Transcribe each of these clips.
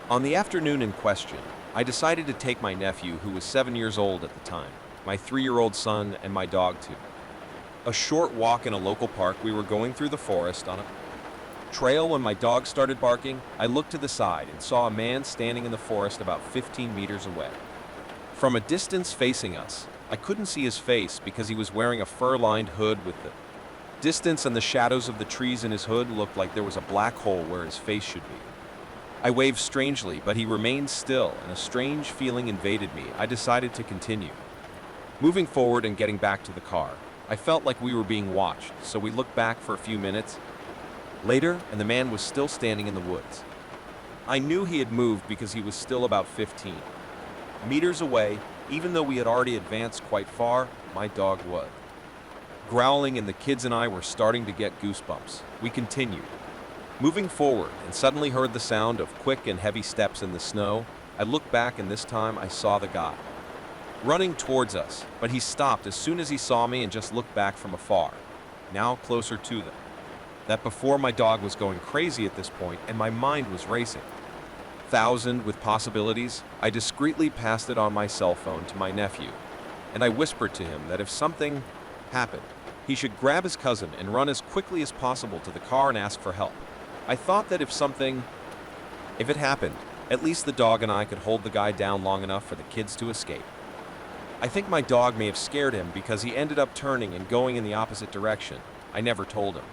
On the afternoon in question, I decided to take my nephew, who was 7 years old at the time, my 3-year-old son, and my dog too. A short walk in a local park, we were going through the forest on a trail when my dog started barking. I looked to the side and saw a man standing in the forest about 15 meters away. From a distance facing us, I couldn't see his face because he was wearing a fur-lined hood. With the distance and the shadows of the trees in his hood looked like there was a black hole where his face should be. I waved strangely, but he remained still, and a strange feeling invaded me. I decided to continue. Moving forward and getting back to the car, I felt like we were being watched, so we looked back for a few minutes later, and the man was still standing in the woods. I knew he had moved because he was still about 15 meters away. Even though we had already advanced quite far, my dog was growling, and the kids and I were starting to get goosebumps. We continued moving forward and suddenly heard the sound of quick and heavy steps in the snow. I looked back, and this time I saw the guy running towards us, but he stopped as soon as he saw me and just looked back from afar, now closer to them. That before, my dog was going crazy at this point, and my mind was racing. Thousand with possibilities, I discreetly passed it on my cell phone to my nephew, and I whispered to him that if something happened, he should grab his cousin and run as quickly as possible to the car and ask for help. I thought that if it happened, at least the dog and I could hold the guy down long enough for the kids to escape. I think my dog may have scared him because he ended up turning and going in the opposite direction. I never told him,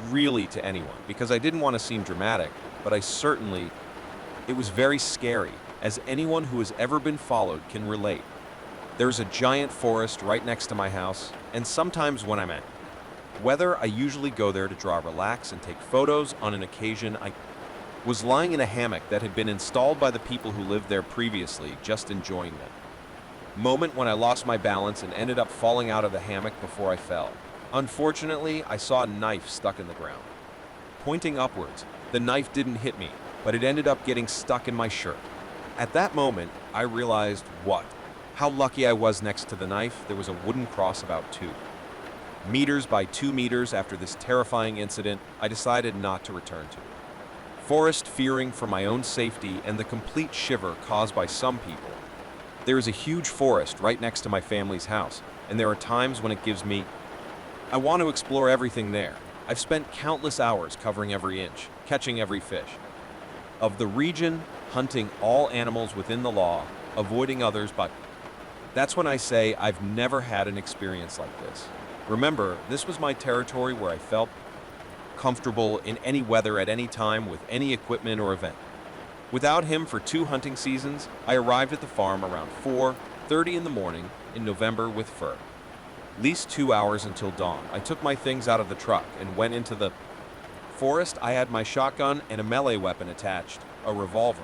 really, to anyone, because I didn't want to seem dramatic, but it was very scary, as anyone who has ever been followed can relate. There's a giant forest right next to my house, and sometimes when I'm at weather, I usually go there to relax and take photos. On an occasion, I was lying in a hammock that had been installed by the people who lived there previously, just enjoying the moment when I lost my balance and ended up falling out of the hammock before I fell. Unfortunately, I saw a knife stuck in the ground. Pointing upwards, the knife didn't hit me, but it ended up getting stuck in my shirt. At that moment, I realized how lucky I was. Next to the knife, there was a wooden cross about 2 meters by 2 meters. After this terrifying incident, I decided not to return to it. Forest, fearing for my own safety and the complete shiver caused by some people. There is a huge forest right next to my family's house, and there are times when I want to explore everything there. I've spent countless hours covering every inch, catching every fish of the region, hunting all animals within the law, avoiding others, but that's when I say I've never had an experience like this. Remember, this was my territory where I felt comfortable in any weather at any time with any equipment or event. Without him for 2 hunting seasons, I arrived at the farm around 4:30 in the morning in November with fur. At least 2 hours until dawn. I took my things out of the truck and went into the forest. I had my shotgun and a melee weapon attached, a revolver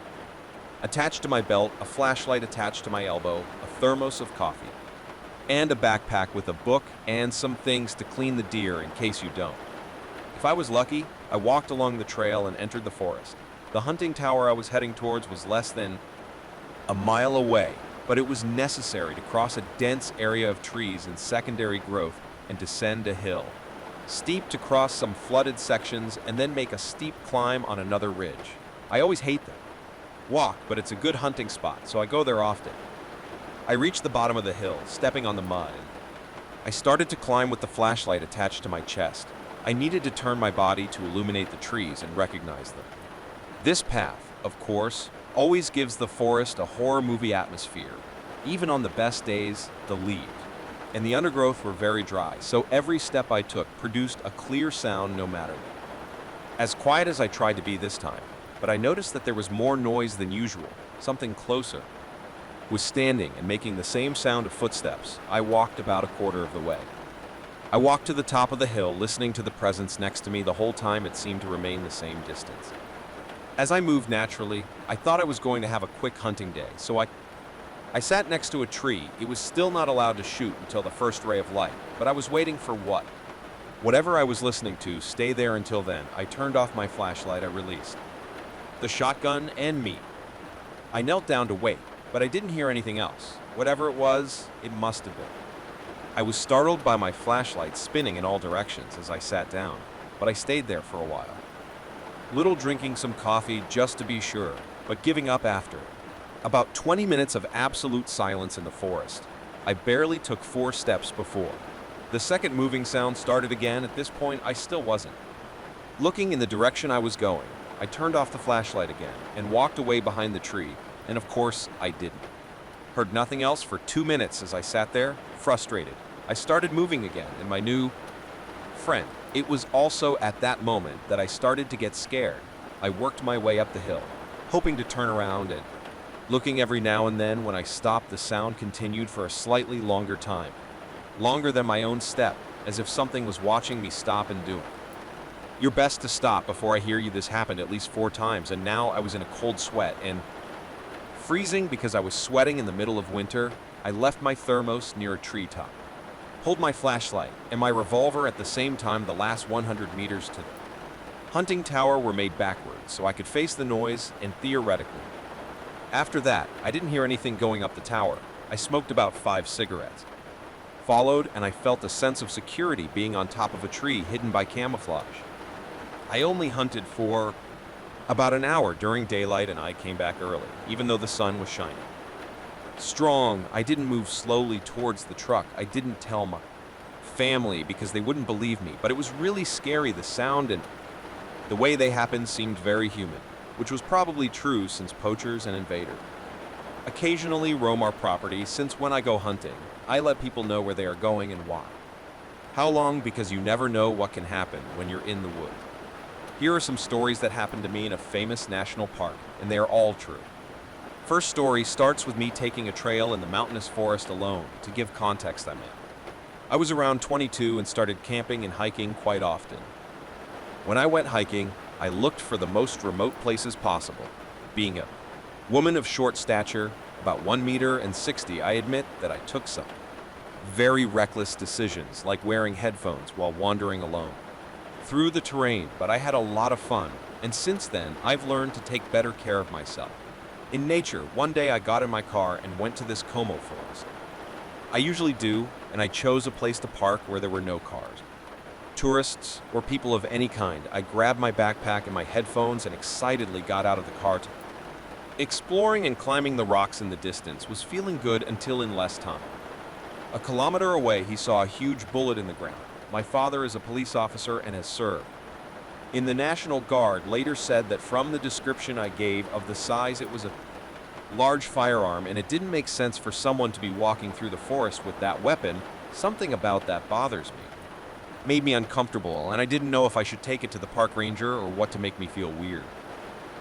attached to my belt, a flashlight attached to my elbow, a thermos of coffee, and a backpack with a book and some things to clean the deer in case you don't. If I was lucky, I walked along the trail and entered the forest. The hunting tower I was heading towards was less than a mile away, but it was necessary to cross a dense area of trees and secondary growth and descend a hill, steep to cross some flooded sections, and then make a steep climb on another ridge. I always hate them. Walk, but it's a good hunting spot, so I go there often. I reached the bottom of the hill, stepping on the mud, and I started to climb with the flashlight attached to my chest. I needed to turn my body to illuminate the trees and recognize them. This path, of course, always gives the forest a horror movie atmosphere. Even on the best days, the leaves and the undergrowth were very dry, so every step I took produced a clear sound no matter what. As quiet as I tried to be this time, but I noticed that there was more noise than usual. Something closer was standing and making the same sound of footsteps. I walked about a quarter of the way. I walked to the top of the hill, listening to the presence next to me. The whole time it seemed to remain the same distance. As I moved naturally, I thought I was going to have a quick hunting day, so I sat next to a tree. It was still not allowed to shoot until the first ray of light, but I was waiting for whatever I was listening to stay there until then. I turned off my flashlight. I released the shotgun and me. I knelt down to wait, but I didn't hear anything else. Whatever it was, it must have been. I was startled by my flashlight spinning in all directions as I sat down, but I stayed there for a while, drinking some coffee just to be sure. but giving up after. About 20 minutes of absolute silence in the forest. I barely took 4 steps before the second moving sound started again. At this point, I still wasn't looking in the direction I was going. I turned off the flashlight again and walked away behind the tree, and of course, I didn't. Heard nothing else for 2 minutes as I sat there, frustrated. I started moving again, and my new friend. It was also at that moment that I started to get scared. I worked my way up the hill, hoping to turn around and looking every now and then. When I stopped, the sound continued for a slightly longer time. Longer than my own step, as if something was watching me stop and do it. Your best to stop before I hear you. This happened at least 4 times, and now I was in a cold sweat and freezing because I was sweating in the middle of winter. I left my thermos near a treetop, pulled my flashlight and my revolver at the same time. The last 100 meters to the hunting tower were made backwards so I could face the noise, and theoretically, after that, I didn't hear anything going up the tower. I smoked about 5 cigarettes. Followed, and I felt a sense of security being on top of a tree hidden by camouflage. I only hunted for about an hour during daylight, and I came back early, even though the sun was shining. Strong, I didn't move slowly towards the truck. I didn't tell my family because they wouldn't believe me, but it was really scary. The sound and the way they happened seemed very human, which was probably true since poachers and invaders occasionally roam our property. Since when I go hunting, I let people know where they are going and why. How long? Because you never know what can happen when you're in the woods. Here are some stories that happened to me in a famous national park, and they are all true. First story starts with me taking a trail in the mountainous forest alone. To give context, I was around 22 and started camping and hiking quite often. When I went hiking, I looked for the most remote places possible. Being a woman of short stature, about 1 meter and 60, I admit that I took some very reckless decisions, like wearing headphones while wandering alone through the terrain, but I had a lot of fun, and since then, I've learned to take better care of myself. In nature, one day I got in my car and went to this Como forest. I usually do, and I chose a place to park where there were no cars, tourists, or people of any kind. I grabbed my backpack and my headphones and excitedly got out of the car. Exploring and climbing the rocks in the distance was feeling good until in less time. A kilometer away, he saw a huge bullet in the ground. My father is a police officer and has served in the National Guard. Later said that from the description I gave of the size, it was a large firearm, and it didn't make sense for someone to be walking through the forest with that weapon. Something about that bothers me. Made me uncomfortable, and I didn't know if I should take it to the park ranger or what to make me feel weird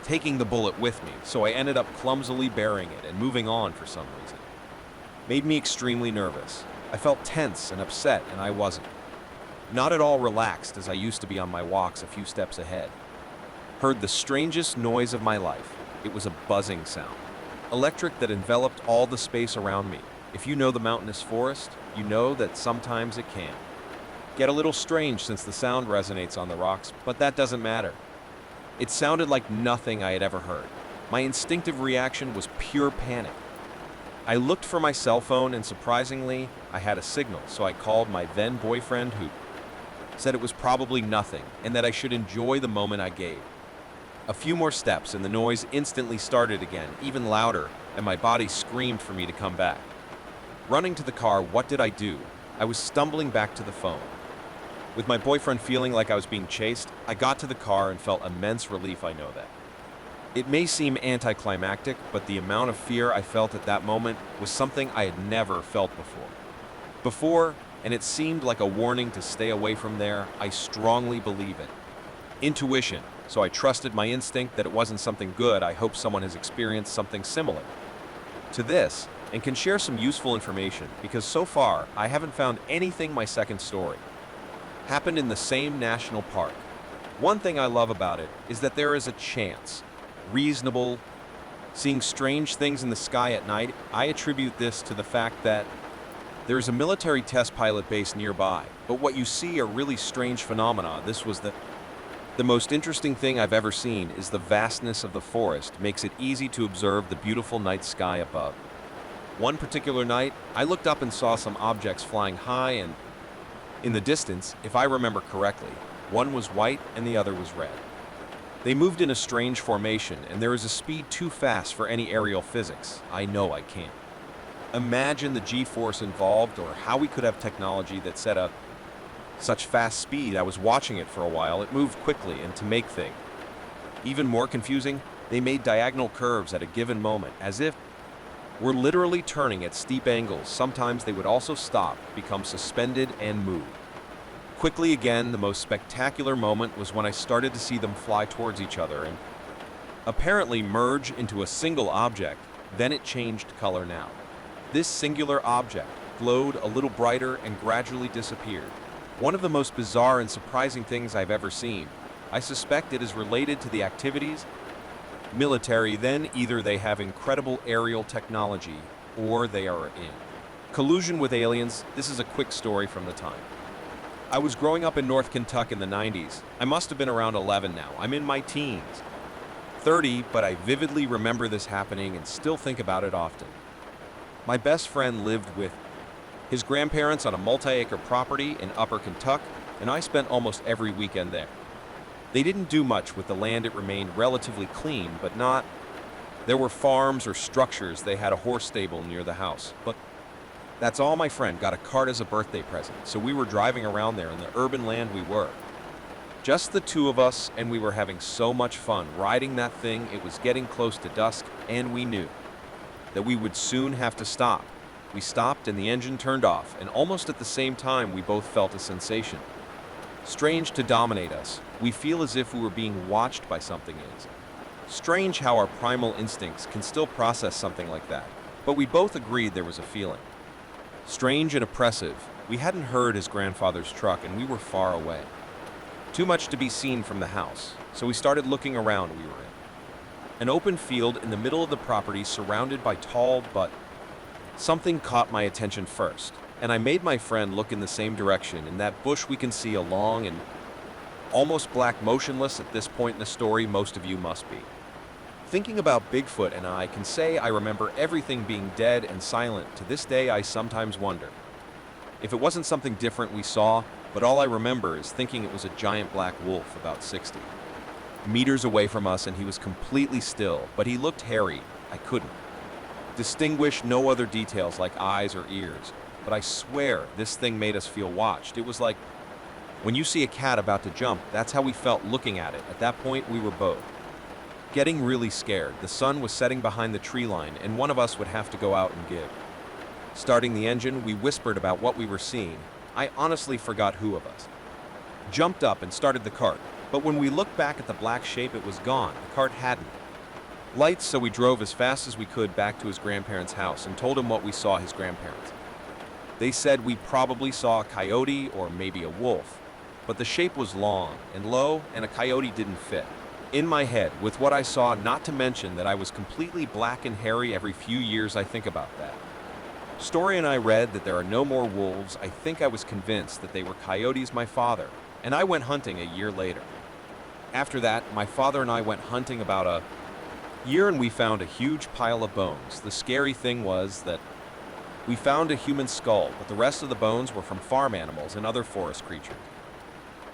taking the bullet with me, so I ended up clumsily burying it and moving on for some reason. Made me extremely nervous. I felt tense and upset, and I wasn't. Not at all relaxed as I used to be on my walks a few steps ahead. Heard the strangest noise of my life. It was a buzzing sound. Electric that enveloped all the space around me. If you know the mountainous forest, you know that sometimes it can get a little strange since the sound resonates on the rocks, but that doesn't matter. It sounded like nothing I had ever heard. My instinctive reaction was pure panic. I looked for my cell phone, and surprisingly, I had a signal, so I called my then boyfriend, who said it was probably nothing and that I should enjoy the moment I gave. A few more steps and the noise instantly started again, even louder, and my body screamed for me to come back. Running to the car, what did I do? I was stumbling back to the phone. With my boyfriend feeling like I was being chased, I got to the car and felt immense relief. I know that. It may seem anticlimactic, but the amount of fear I felt at that moment was something I had never felt before, and it seemed like a warning to stay away from there. I strongly believe it. Intuition, so I trusted my instinct that it wasn't something good. I hope someone has experienced something similar to this and can share some useful information, because so far I haven't found anything. My second story happened in the same national park. One thing I love about it is that there is a chance, reasonable, seeing strange things in the sky at night. I attribute this to the fact that there is a military test pilot base nearby, but what you see are really strange phenomena. This was the most interesting thing I've ever seen. Is the vastness of the forest makes it easy to observe the beautiful night sky above. One particular night, I looked up and saw some objects flying high, and in the distance, if I remember correctly, one was white and the other was red. They moved in a strange formation, and there is a speed too fast for any aerial physics. I know I can't. Imagine the G-force involved, or how we could have technology that set up such fast speed. I was watching it for a while. It moved quickly, and to make things even more confusing, they made diagonal curves at a given moment, as if we're literally turning at steep angles. Sometimes they would also stop, become suspended, and move quickly again. The most spectacular moment was when I started to see them fly towards each other and apparently merge into a single object. Then it changed color now. This singular object glowed a little brighter and gradually disappeared. One of the most bizarre and surprising things I've ever seen. I suspect it is related to the activities military. Then either they have incredible aerial technology or they are in collusion with aliens. This is a quick story from the time. I was growing up in North Kentucky in the 90s. I must have been around 11 now. I'm in my teens. 30, but I vividly remember this happening and still think about it often. My best friend lived with his grandparents on a multi-acre property in Upper Kentucky, and I spent almost every weekend there. They didn't do much with the land. It remained relatively clean, but not. There were farms or structures. They had a horse stable near the house, but that's all. My friend got a cart as a birthday present, so we were driving around there in the urban land. We were just the two of us, and we were having so much fun riding that thing. It was getting close to dusk, and we knew that we would soon have to stop. We stopped, and the engine turned off, and almost at the same time, we both felt a sensation strange to dominate us. We feel as if we were being watched by something. Is strange how our primal instincts can still process something like that, but we both agreed there was a feeling strange and oppressive. We hadn't heard his grandfather's truck, and we were far away. Too much to be seen from the house, so we started looking around. We were in an open field in the middle of the property, surrounded by tall, but something caught my attention first, and I made my friend look in the same direction. In that bush we can see a long and almost black, motionless. At this point in the story, most of you must be thinking about Bigfoot, and I can say I remember everything being dead and silent. To this day, I sometimes wonder if it wasn't something different we saw, but all I remember is thinking it was a giant black wolf about 60 meters away from us, and he was completely still, but he looked hairy. I couldn't distinguish no other details like eyes or ears, but I swear this thing made us feel watched. It was like when you see a cat about to jump. That's how we felt looking at it. At that point, we were both getting really scared. The sun was setting behind the tree line, and one of us would have to go out and give. Starting the engine, we whispered about what we were seeing. I honestly forgot who of us jumped up and started the cart, but when we looked back at the black shape, it was gone. The cart hadn't lights, so we drove as fast as we could back to his grandparents' house and told him what we saw. His grandparents, they said we probably saw a coyote or maybe a wolf, but the shape was long and low, and a coyote didn't fit in my head with what I saw, not to mention that I was completely black and hairy. Every few years I think about that story, and I read that there are no more wolves. I think I was convinced that they were coyotes. My father and I went hunting a year later. After that, my father and I went hunting about a year, and we found a huge pile of bones. The scary thing was that we found a human skull, but the rest of the bones were from farm animals and other forest creatures.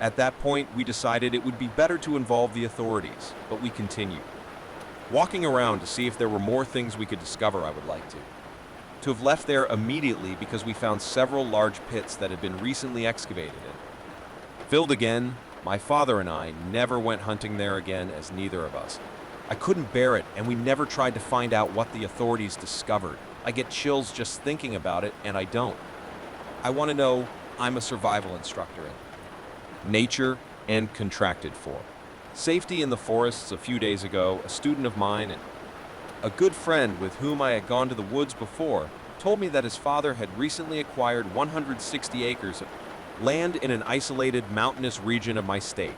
At that point, we decided it would be better to involve the authorities, but we continued walking around to see if there were more things we could discover. I would like to have left there immediately, because we found several large pits that had been recently excavated and filled again. My father and I never went hunting there again, as neither of us. I couldn't bear it, and we never tried to find out what the authorities discovered. I get chills just thinking about it, and I don't. I want to know. I'm a survival instructor in nature and contracted for safety in the forests. A few days ago, a student of mine and a good friend with whom I had gone to the woods before told me that his father had recently acquired 160 acres of land in an isolated mountainous region of my state.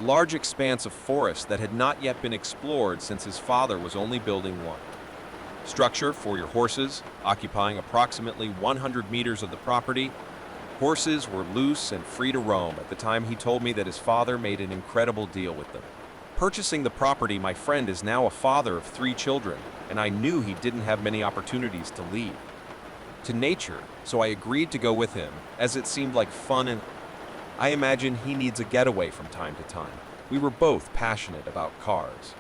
Large expanse of forest that had not yet been explored, since his father was only building one structure for your horses, occupying approximately 100 meters of the property. Horses were loose and free to roam. At the time, he told me that his father made an incredible deal with them. Purchasing the property, my friend is now a father of 3 children, and I knew he didn't have many opportunities to leave to nature, so I agreed to go with him, as it seemed like fun, and I imagine he needs a getaway from time to time. We were both passionate about cars,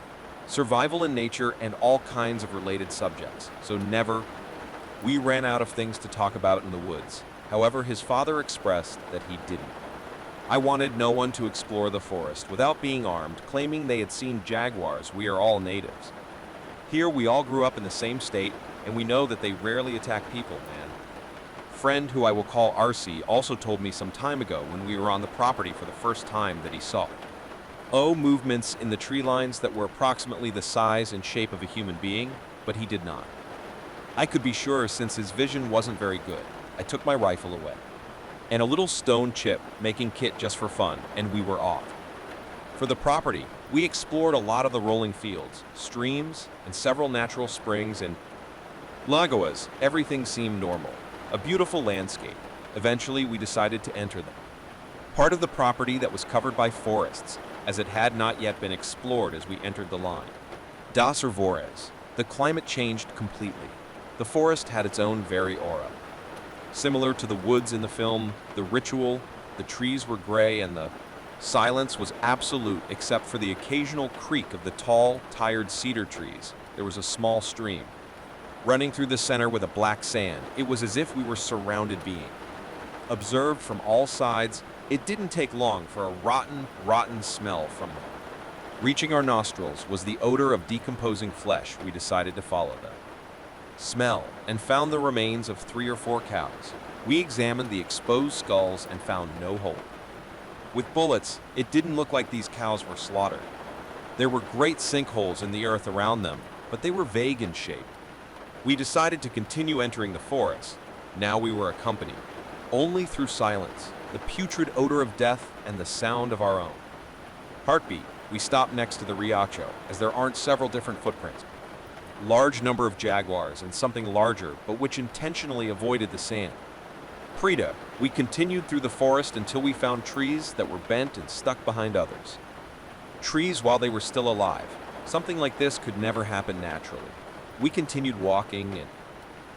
survival in nature, and all kinds of related subjects, so never we ran out of things to talk about in the woods. However, his father expressed that he didn't. I wanted no one to explore the forest without being armed, claiming they had seen jaguars. We are all natives. Here we all grew up in the same state, and we know that they rarely attack people, man. Friend, who I will call RC, also told me some time ago when we were on the property for the first time that he saw movements in the tree lines that were approximately the size and shape of a human being, but he did not. I could be sure since his vision wasn't very good. I took my rifle away and a little stone chip, making kit just for fun, and we were off. For the property, we explored a lot of the rolling fields, streams, and several natural springs and lagoas. Everything seemed normal, a beautiful landscape. Eventually, we decided to enter them. Part of the property that was covered by forests, as it had not yet been explored as we entered the line. Das Arvores. The climate changed completely. The forest had its own very aura. Similar to the woods in the film The Ritual, the trees were gray and the silence was absolute except for the occasional creak of the tall, tired cedar trees. There was a small stream running through the center with a black sand. It was as if we were surrounded being. Observed from all sides, it didn't take long for a rotten smell from them. Reaching our nostrils was the odor of decomposing flesh. We decided to follow them. Smell, and found the remains of 3 or 4 cows. We examined the exposed skulls and found no hole. With bullets, it didn't look like these cows were slaughtered. There were great sinkholes in the earth around them, but they were vague in shape. We decided to continue entering the forest. Now we were accompanied only through silence, the putrid odor of death, and the sound of our own heartbeat. We stopped next to the Riacho, as there aren't several different footprints. Large number of jaguars and something larger, but which intentionally avoided the sand. Prida, we continued through the forest until we found trees that were bent and stuck behind others. Trees while they were still alive. Something like this could never happen naturally. We continued walking and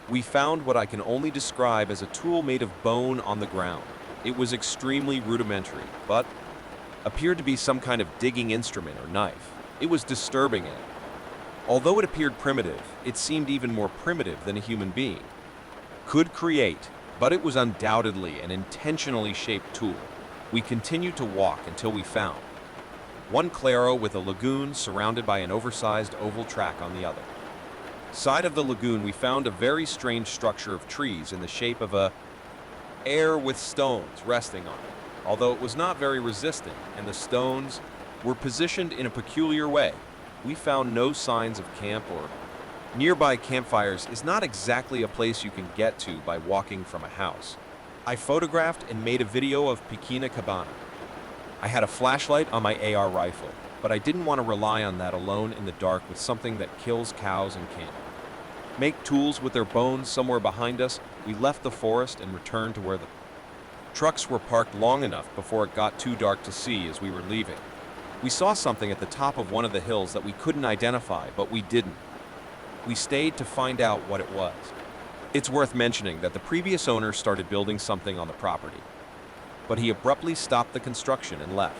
we found what I can only describe as a tool made of bone on the ground. It was extremely rudimentary, but appeared to be some kind of digging instrument or knife. It was disturbing it. Although it appeared primitive, it seemed even more primitive than a human being could create, but it was undoubtedly an intentionally shaped tool. We continued to walk until we found one claro with a lagoon surrounded by an oversized oval track on the other side of the lagoon. We found a very strange structure of trees in the shape of a air with stones resting on it, although it was not very resistant and the stones were positioned in a peculiar way. We found no signs of camp or nearby. Campfires is not exactly a place you can get to by walking from a house. I photographed and made a video of Pequena Cabana. I had a flashlight on my AR rifle, but I didn't want to rely on that alone in the dark with something that kills cows and camp. Make tools with their bones somewhere behind us. We left the forest and returned to where the trucks were parked long enough before it got too dark to see as we were leaving. We saw something at the top of one of the hills that we couldn't identify, but we didn't. We stayed to find out what it was. It's worth mentioning that the previous owner started building something on the property, but he abruptly stopped the construction and left.